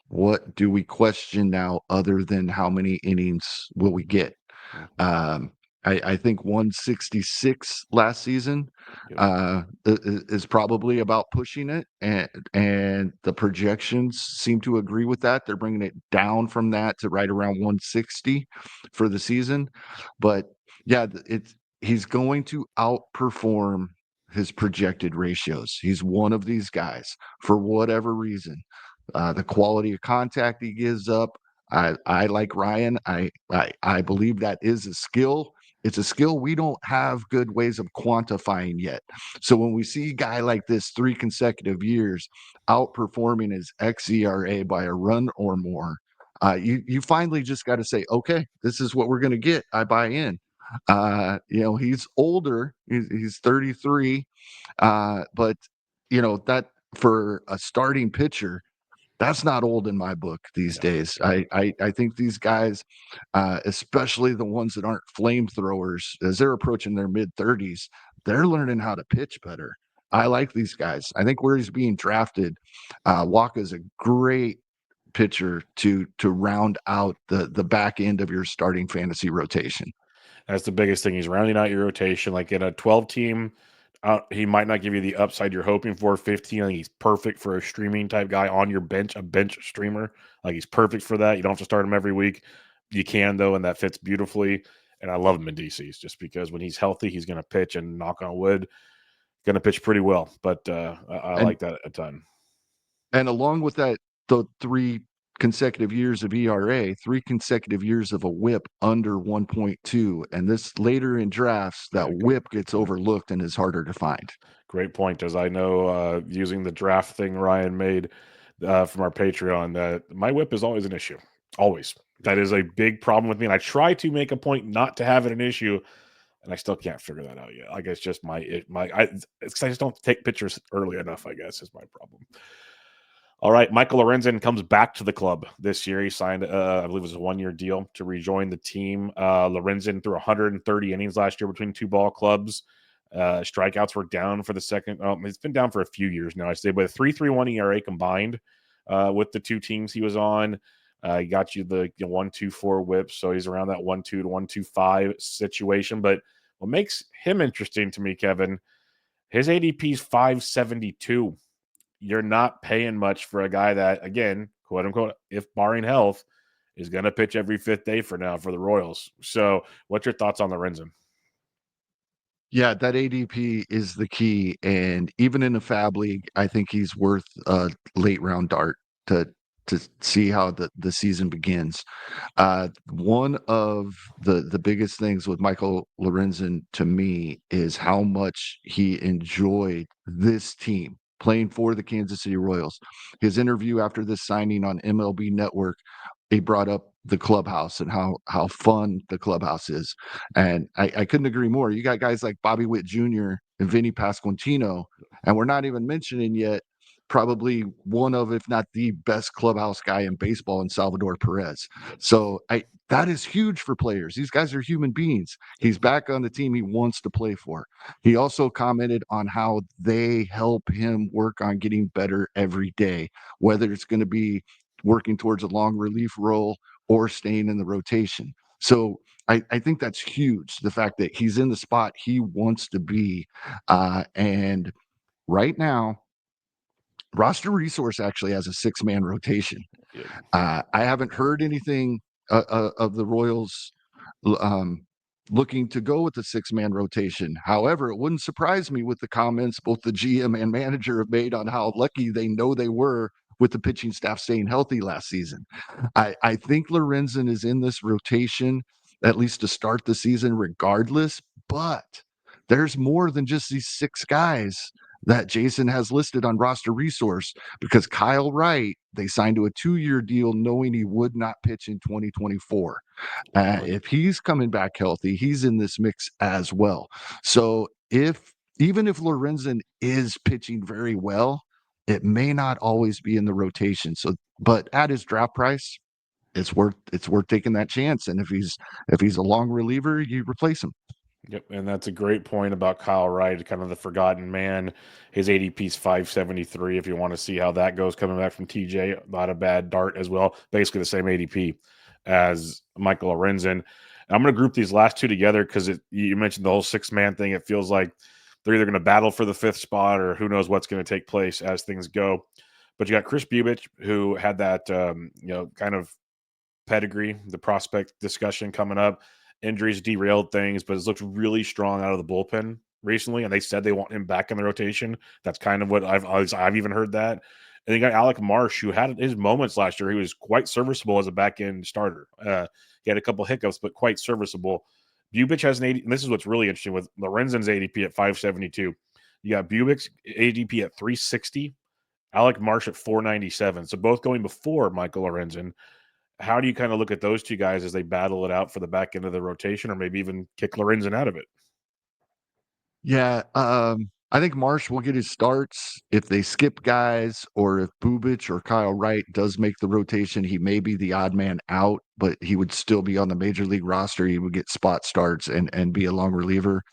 what do we question now other than how many innings will we get? Mhm. Um, I think 166 last season, Yep. is probably about pushing it, and the projections seem to agree with that. They're bringing it down from that to right around 160 for the season, but yeah, it's he's going to outperform his projected ratios. He's one of these guys for whatever reason. The quality of contact he gives up, I like Ryan. I believe that is a skill. It's a skill we don't have good ways of quantifying yet. So when we see a guy like this 3 consecutive years outperforming his xERA by a run or more, you finally just got to say, okay, this is what we're going to get. I buy in. He's older. He's 33, but that for a starting pitcher, that's not old in my book these No. days. I think these guys, especially the ones that aren't flamethrowers, as they're approaching their mid-30s, they're learning how to pitch better. I like these guys. I think where he's being drafted, Waka's a great pitcher to round out the back end of your starting fantasy rotation. That's the biggest thing. He's rounding out your rotation. Like in a 12 team, he might not give you the upside you're hoping for. 15, I think he's perfect for a streaming type guy on your bench, a bench streamer. Like he's perfect for that. You don't have to start him every week. You can, though, and that fits beautifully. And I love him in DCs just because when he's healthy, he's going to pitch and knock on wood, going to pitch pretty well. But I And like that a ton. And along with that, the 3 consecutive years of ERA, 3 consecutive years of a WHIP under 1.2, and this later in drafts, Yeah, that good, WHIP good gets point. overlooked and is harder to find. Great point. As I know, using the draft thing Ryan made from our Patreon, that my whip is always an issue. Always. That is a big problem with me. And I try to make a point not to have it an issue, and I still can't figure that out yet. Like it's just it's 'cause I just don't take pictures early enough, I guess, is my problem. All right, Michael Lorenzen comes back to the club this year. He signed, I believe, it was a 1 year deal to rejoin the team. Lorenzen threw 130 innings last year between two ball clubs. Strikeouts were down for the second. It's been down for a few years now. I say, but a 3.31 ERA combined with the two teams he was on. He got you the 1.24 whip, so he's around that 1.2 to 1.25 situation. But what makes him interesting to me, Kevin, his ADP is 572. You're not paying much for a guy that, again, quote unquote, if barring health, is going to pitch every fifth day for now for the Royals. So, what's your thoughts on Lorenzen? Yeah, that ADP is the key, and even in a fab league, I think he's worth a late round dart to see how the season begins. One of the biggest things with Michael Lorenzen to me is how much he enjoyed this team playing for the Kansas City Royals. His interview after this signing on MLB Network, he brought up the clubhouse and how fun the clubhouse is. And I couldn't agree more. You got guys like Bobby Witt Jr. and Vinny Pasquantino, and we're not even mentioning yet probably one of, if not the best clubhouse guy in baseball in Salvador Perez. Yep. So That is huge for players. These guys are human beings. Yep. He's back on the team he wants to play for. He also commented on how they help him work on getting better every day, whether it's going to be working towards a long relief role or staying in the rotation. So I think that's huge. The fact that he's in the spot he wants to be. And right now, roster resource actually has a 6-man rotation. Yep. I haven't heard anything of the Royals um, looking to go with the 6-man rotation. However, it wouldn't surprise me with the comments both the GM and manager have made on how lucky they know they were with the pitching staff staying healthy last season. I think Lorenzen is in this rotation at least to start the season regardless, but there's more than just these 6 guys that Jason has listed on roster resource because Kyle Wright, they signed to a 2-year deal knowing he would not pitch in 2024. Right. If he's coming back healthy, he's in this mix as well. So even if Lorenzen is pitching very well, it may not always be in the rotation. So, but at his draft price, it's worth taking that chance. And if he's a long reliever, you replace him. Yep, and that's a great point about Kyle Wright, kind of the forgotten man. His ADP is 573. If you want to see how that goes, coming back from TJ, not a bad dart as well. Basically the same ADP as Michael Lorenzen. And I'm going to group these last two together because you mentioned the whole 6-man thing. It feels like they're either going to battle for the 5th spot or who knows what's going to take place as things go. But you got Chris Bubich, who had that kind of pedigree, the prospect discussion coming up. Injuries derailed things, but has looked really strong out of the bullpen recently. And they said they want him back in the rotation. That's kind of what I've even heard that. And you got Alec Marsh, who had his moments last year. He was quite serviceable as a back end starter. He had a couple hiccups, but quite serviceable. Bubich has an 80, and this is what's really interesting with Lorenzen's ADP at 572. You got Bubich's ADP at 360, Alec Marsh at 497. So both going before Michael Lorenzen. How do you kind of look at those two guys as they battle it out for the back end of the rotation, or maybe even kick Lorenzen out of it? Yeah, I think Marsh will get his starts if they skip guys or if Bubich or Kyle Wright does make the rotation. He may be the odd man out, but he would still be on the major league roster. He would get spot starts and be a long reliever.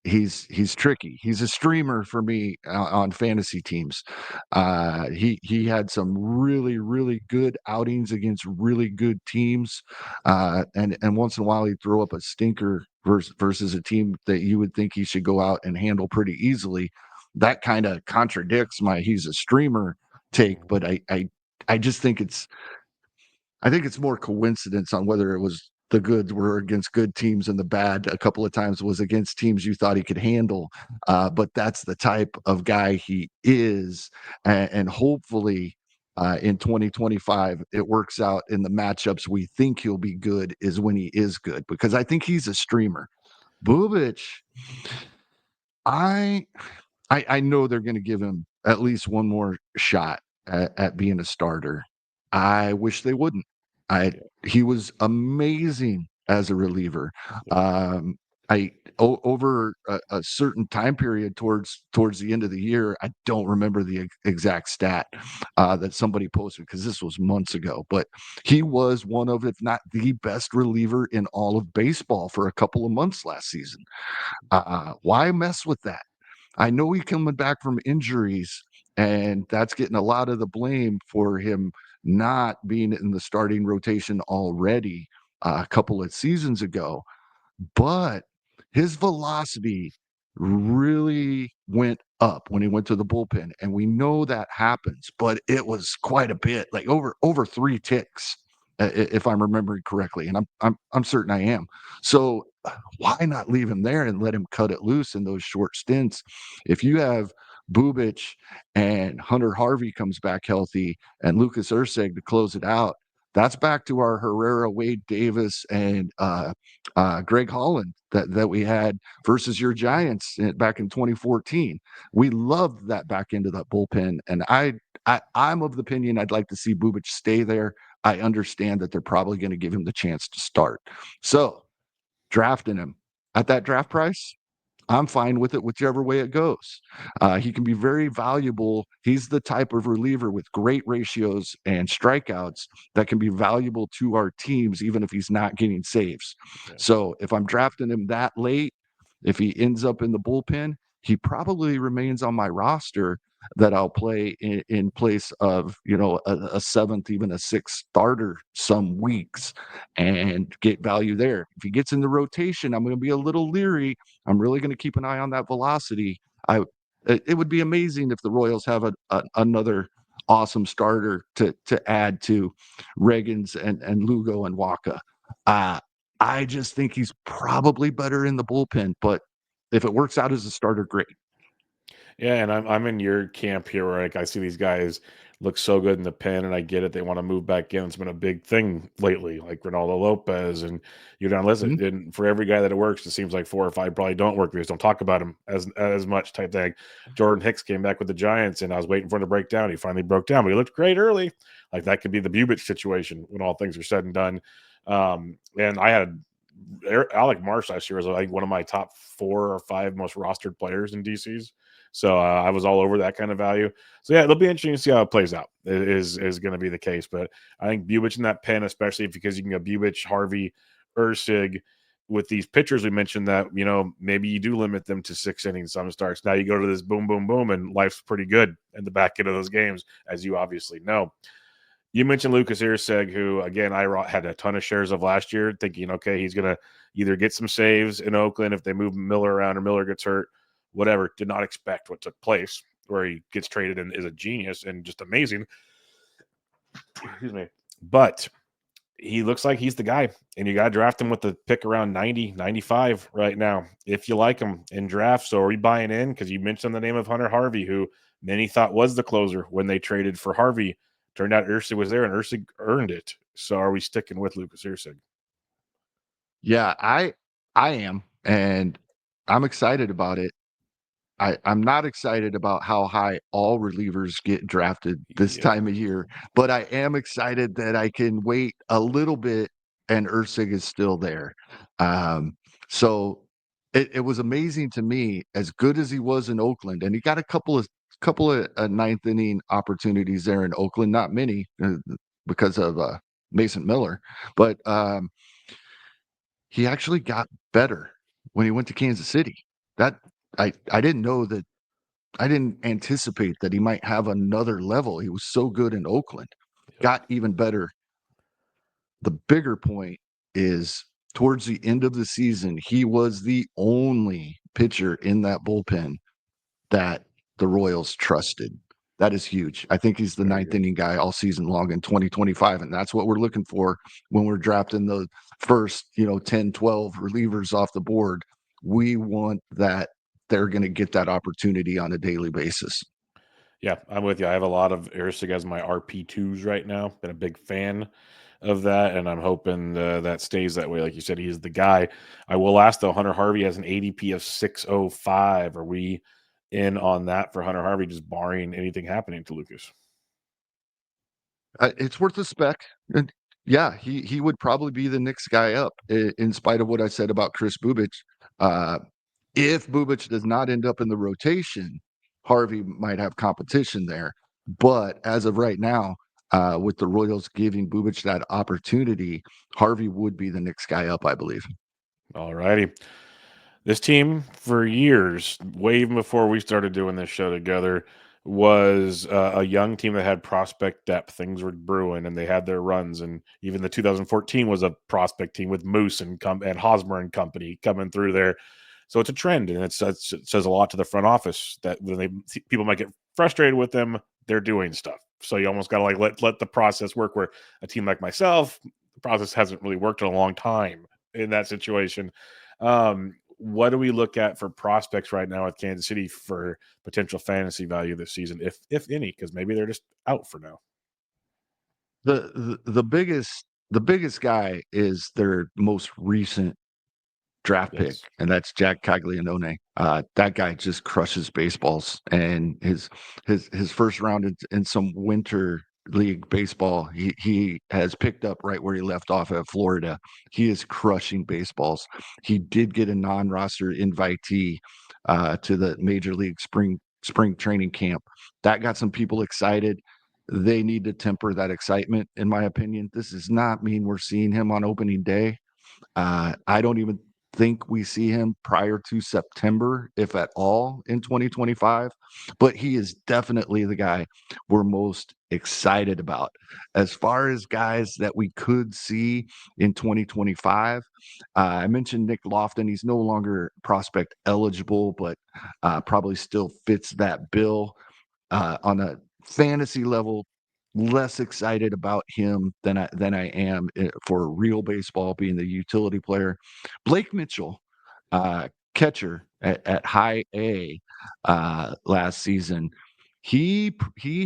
He's tricky. He's a streamer for me on fantasy teams. He had some really good outings against really good teams, and once in a while he'd throw up a stinker versus a team that you would think he should go out and handle pretty easily. That kind of contradicts my he's a streamer take, Mhm. but I just think it's more coincidence on whether it was the goods were against good teams and the bad a couple of times was against teams you thought he could handle. But that's the type of guy he is. And hopefully in 2025, it works out in the matchups we think he'll be good is when he is good, because I think he's a streamer. Bubich, I I know they're going to give him at least one more shot at being a starter. I wish they wouldn't. I Yeah, He was amazing as a reliever. yeah, Um, over a certain time period towards the end of the year, I don't remember the exact stat that somebody posted because this was months ago, but he was one of, if not the best reliever in all of baseball for a couple of months last season. Why mess with that? I know he's coming back from injuries, and that's getting a lot of the blame for him not being in the starting rotation already a couple of seasons ago. But his velocity really went up when he went to the bullpen, and we know that happens, but it was quite a bit, like over 3 ticks, if I'm remembering correctly, and I'm certain I am. So, why not leave him there and let him cut it loose in those short stints? If you have Bubich and Hunter Harvey comes back healthy and Lucas Urseg to close it out, that's back to our Herrera, Wade Davis, and Greg Holland that we had versus your Giants back in 2014. We loved that back into that bullpen, and I'm of the opinion I'd like to see Bubich stay there. I understand that they're probably going to give him the chance to start. So drafting him at that draft price, I'm fine with it whichever way it goes. He can be very valuable. He's the type of reliever with great ratios and strikeouts that can be valuable to our teams, even if he's not getting saves. Yeah. So if I'm drafting him that late, if he ends up in the bullpen, he probably remains on my roster that I'll play in place of, a seventh, even a sixth starter some weeks and get value there. If he gets in the rotation, I'm going to be a little leery. I'm really going to keep an eye on that velocity. It would be amazing if the Royals have another awesome starter to add to Reagans and Lugo and Waka. Uh, I just think he's probably better in the bullpen, but if it works out as a starter, great. Yeah, and I'm in your camp here where like I see these guys look so good in the pen, and I get it. They want to move back in. It's been a big thing lately, like Ronaldo Lopez, and you don't listen. Mhm. And for every guy that it works, it seems like 4 or 5 probably don't work. We just don't talk about him as much type thing. Jordan Hicks came back with the Giants, and I was waiting for him to break down. He finally broke down, but he looked great early. Like that could be the Bubich situation when all things are said and done. And I had Alec Marsh last year was like one of my top 4 or 5 most rostered players in DCs. So I was all over that kind of value. So yeah, it'll be interesting to see how it plays out. It is going to be the case, but I think Bubich in that pen, especially because you can go Bubich, Harvey, Ursig with these pitchers we mentioned that maybe you do limit them to 6 innings some starts. Now you go to this boom, boom, boom, and life's pretty good in the back end of those games, as you obviously know. You mentioned Lucas Irseg, who again had a ton of shares of last year, thinking, okay, he's going to either get some saves in Oakland if they move Miller around or Miller gets hurt, whatever. Did not expect what took place, where he gets traded and is a genius and just amazing. Excuse me, but he looks like he's the guy, and you got to draft him with the pick around 90, 95 right now if you like him in draft. So are we buying in? Because you mentioned the name of Hunter Harvey, who many thought was the closer when they traded for Harvey. Turned out Ursig was there, and Ursig earned it. So are we sticking with Lucas Ursig? Yeah, I am, and I'm excited about it. I'm not excited about how high all relievers get drafted this Yep. time of year, but I am excited that I can wait a little bit and Ursig is still there. Um, so it was amazing to me, as good as he was in Oakland, and he got a couple of ninth inning opportunities there in Oakland, not many because of Mason Miller, but he actually got better when he went to Kansas City. That I didn't know that I didn't anticipate that he might have another level. He was so good in Oakland, Yep. got even better. The bigger point is towards the end of the season, he was the only pitcher in that bullpen that the Royals trusted. That is huge. I think he's the Very ninth good. inning guy all season long in 2025. And that's what we're looking for when we're drafting the first, 10, 12 relievers off the board. We want that they're going to get that opportunity on a daily basis. Yeah, I'm with you. I have a lot of Ursig as my RP2s right now. Been a big fan of that, and I'm hoping that stays that way. Like you said, he's the guy. I will ask though, Hunter Harvey has an ADP of 605. Are we in on that for Hunter Harvey, just barring anything happening to Lucas? It's worth a spec. And yeah, he would probably be the next guy up, in spite of what I said about Chris Bubich. Uh, if Bubich does not end up in the rotation, Harvey might have competition there. But as of right now, with the Royals giving Bubich that opportunity, Harvey would be the next guy up, I believe. All righty. This team, for years, way even before we started doing this show together, was a young team that had prospect depth. Things were brewing, and they had their runs. And even the 2014 was a prospect team with Moose and Hosmer and company coming through there. So it's a trend, and it says a lot to the front office that when people might get frustrated with them, they're doing stuff. So you almost got to like let the process work. Where a team like myself, the process hasn't really worked in a long time in that situation. What do we look at for prospects right now with Kansas City for potential fantasy value this season, if any? Because maybe they're just out for now. The biggest guy is their most recent draft pick, Yes. and that's Jack Caglianone. That guy just crushes baseballs, and his first round in some winter League baseball. He has picked up right where he left off at Florida. He is crushing baseballs. He did get a non-roster invitee to the Major League spring training camp. That got some people excited. They need to temper that excitement, in my opinion. This does not mean we're seeing him on opening day. I don't even think we see him prior to September, if at all, in 2025. But he is definitely the guy we're most excited about. As far as guys that we could see in 2025, I mentioned Nick Lofton. He's no longer prospect eligible, but probably still fits that bill on a fantasy level. Less excited about him than I am for real baseball, being the utility player. Blake Mitchell, catcher at High A last season. He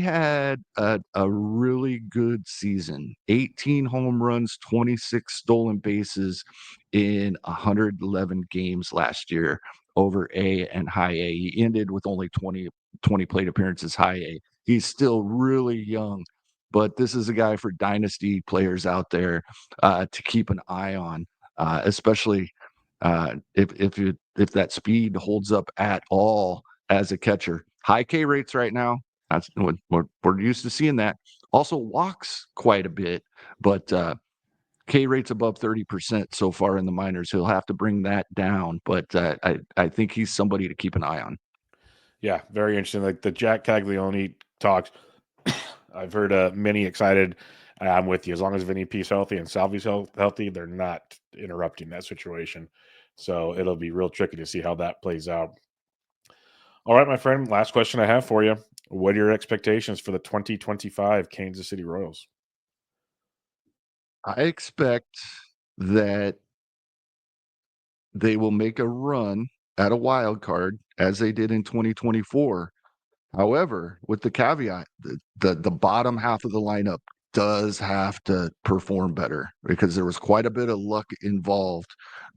had a really good season. 18 home runs, 26 stolen bases in 111 games last year over A and High A. He ended with only 20 plate appearances High A. He's still really young, but this is a guy for dynasty players out there to keep an eye on, especially if that speed holds up at all as a catcher. High K rates right now. That's we're used to seeing that. Also walks quite a bit, but K rate's above 30% so far in the minors. He'll have to bring that down, but I think he's somebody to keep an eye on. Yeah, very interesting. Like the Jack Caglione talks, I've heard many excited. I'm with you. As long as Vinny P's healthy and Salvi's healthy, they're not interrupting that situation. So it'll be real tricky to see how that plays out. All right, my friend. Last question I have for you. What are your expectations for the 2025 Kansas City Royals? I expect that they will make a run at a wild card as they did in 2024. However, with the caveat, the bottom half of the lineup does have to perform better because there was quite a bit of luck involved,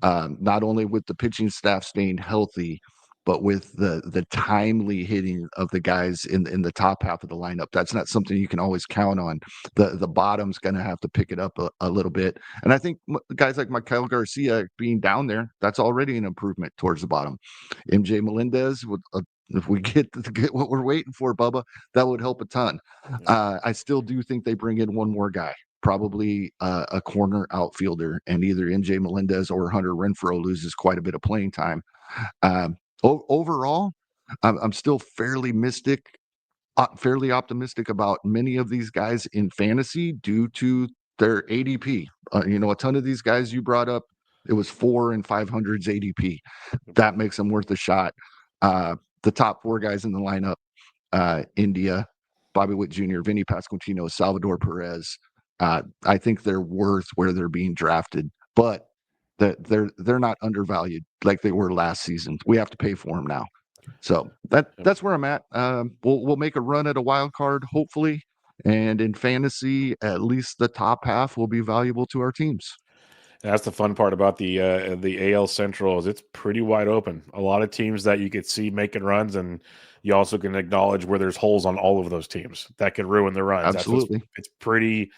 not only with the pitching staff staying healthy, but with the timely hitting of the guys in the top half of the lineup. That's not something you can always count on. The bottom's going to have to pick it up a little bit, and I think guys like Miguel Garcia being down there, that's already an improvement towards the bottom. MJ Melendez with if we get what we're waiting for, Bubba, that would help a ton. Yeah. I still do think they bring in one more guy, probably a corner outfielder, and either MJ Melendez or Hunter Renfroe loses quite a bit of playing time. Overall, I'm still fairly optimistic about many of these guys in fantasy due to their ADP. A ton of these guys you brought up, it was 4 and 500s ADP. That makes them worth a shot. The top four guys in the lineup, India, Bobby Witt Jr., Vinny Pasquantino, Salvador Perez. I think they're worth where they're being drafted, but they're not undervalued like they were last season. We have to pay for them now. So Yep. that's where I'm at. We'll make a run at a wild card, hopefully, and in fantasy, at least the top half will be valuable to our teams. That's the fun part about the AL Central is it's pretty wide open. A lot of teams that you could see making runs, and you also can acknowledge where there's holes on all of those teams that could ruin the runs. That's what's Absolutely. it's pretty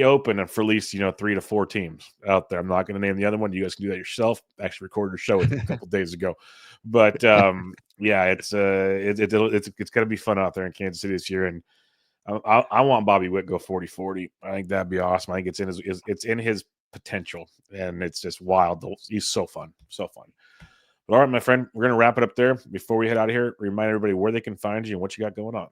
open and for at least 3 to 4 teams out there. I'm not going to name the other one. You guys can do that yourself. Actually, recorded a show with them a couple days ago, but yeah, it's going to be fun out there in Kansas City this year, and I want Bobby Witt go 40-40. I think that'd be awesome. I think it's in his potential, and it's just wild. He's so fun, so fun. But all right, my friend, we're gonna wrap it up there. Before we head out of here, remind everybody where they can find you and what you got going on.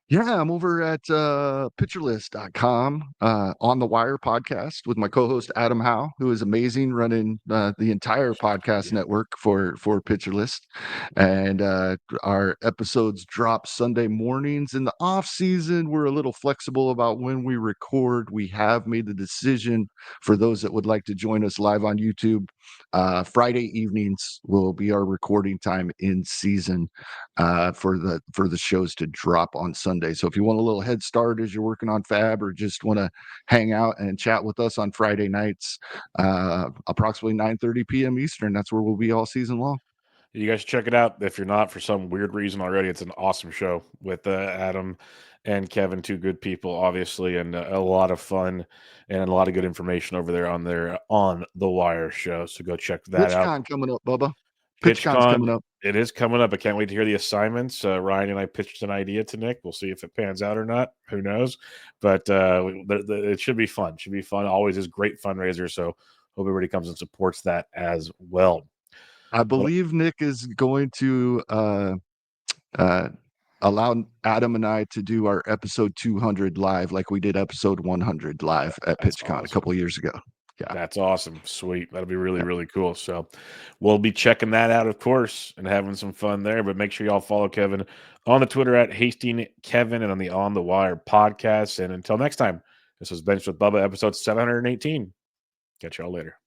Yeah, I'm over at pitcherlist.com on the Wire podcast with my co-host Adam Howe, who is amazing, running the entire podcast Yeah. network for Pitcher List. And our episodes drop Sunday mornings. In the off season, we're a little flexible about when we record. We have made the decision for those that would like to join us live on YouTube. Friday evenings will be our recording time in season for the shows to drop on Sunday. So if you want a little head start as you're working on Fab, or just want to hang out and chat with us on Friday nights, approximately 9:30 p.m. Eastern, that's where we'll be all season long. You guys should check it out. If you're not, for some weird reason already, it's an awesome show with Adam and Kevin, two good people, obviously, and a lot of fun and a lot of good information over there on their On the Wire show. So go check that out. PitchCon coming up, Bubba. PitchCon's PitchCon, coming up. it is coming up. I can't wait to hear the assignments. Ryan and I pitched an idea to Nick. We'll see if it pans out or not. Who knows? But it should be fun. Should be fun. Always is great fundraiser. So hope everybody comes and supports that as well. I Well, believe Nick is going to uh, allow Adam and I to do our episode 200 live, like we did episode 100 live at that's PitchCon a awesome. couple of years ago. Yeah. That's awesome. Sweet. That'll be really, Yeah. really cool. So we'll be checking that out, of course, and having some fun there. But make sure y'all follow Kevin on the Twitter at Hasting Kevin and on the On the Wire podcast. And until next time, this was Bench with Bubba, episode 718. Catch y'all later.